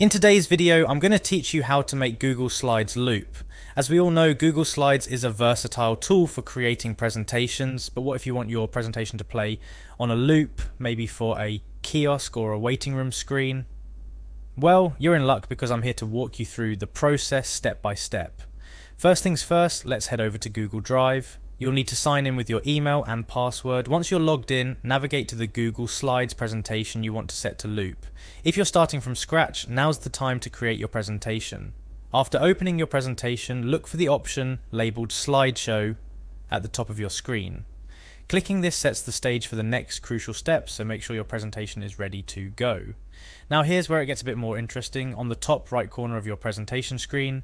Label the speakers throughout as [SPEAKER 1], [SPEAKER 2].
[SPEAKER 1] In today's video, I'm going to teach you how to make Google Slides loop. As we all know, Google Slides is a versatile tool for creating presentations, but what if you want your presentation to play on a loop, maybe for a kiosk or a waiting room screen? Well, you're in luck because I'm here to walk you through the process step by step. First things first, let's head over to Google Drive. You'll need to sign in with your email and password. Once you're logged in, navigate to the Google Slides presentation you want to set to loop. If you're starting from scratch, now's the time to create your presentation. After opening your presentation, look for the option labeled Slideshow at the top of your screen. Clicking this sets the stage for the next crucial step, so make sure your presentation is ready to go. Now here's where it gets a bit more interesting. On the top right corner of your presentation screen,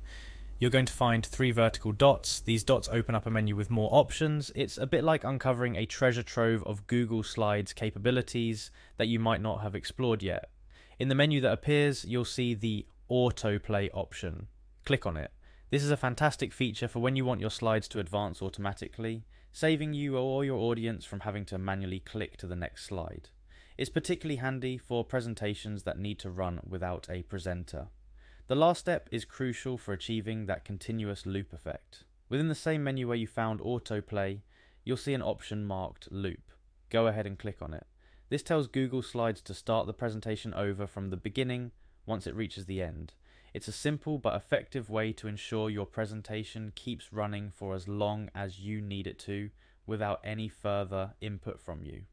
[SPEAKER 1] you're going to find 3 vertical dots. These dots open up a menu with more options. It's a bit like uncovering a treasure trove of Google Slides capabilities that you might not have explored yet. In the menu that appears, you'll see the autoplay option. Click on it. This is a fantastic feature for when you want your slides to advance automatically, saving you or your audience from having to manually click to the next slide. It's particularly handy for presentations that need to run without a presenter. The last step is crucial for achieving that continuous loop effect. Within the same menu where you found autoplay, you'll see an option marked loop. Go ahead and click on it. This tells Google Slides to start the presentation over from the beginning once it reaches the end. It's a simple but effective way to ensure your presentation keeps running for as long as you need it to without any further input from you.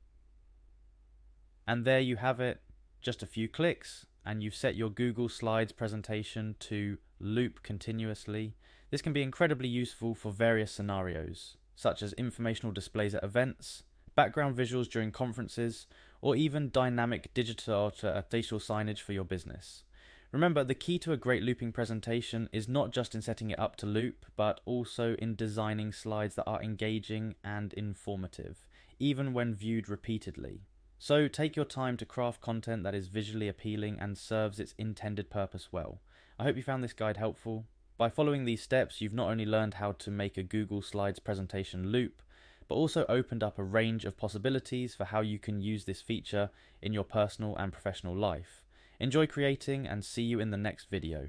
[SPEAKER 1] And there you have it, just a few clicks, and you've set your Google Slides presentation to loop continuously. This can be incredibly useful for various scenarios, such as informational displays at events, background visuals during conferences, or even dynamic digital signage for your business. Remember, the key to a great looping presentation is not just in setting it up to loop, but also in designing slides that are engaging and informative, even when viewed repeatedly. So take your time to craft content that is visually appealing and serves its intended purpose well. I hope you found this guide helpful. By following these steps, you've not only learned how to make a Google Slides presentation loop, but also opened up a range of possibilities for how you can use this feature in your personal and professional life. Enjoy creating, and see you in the next video.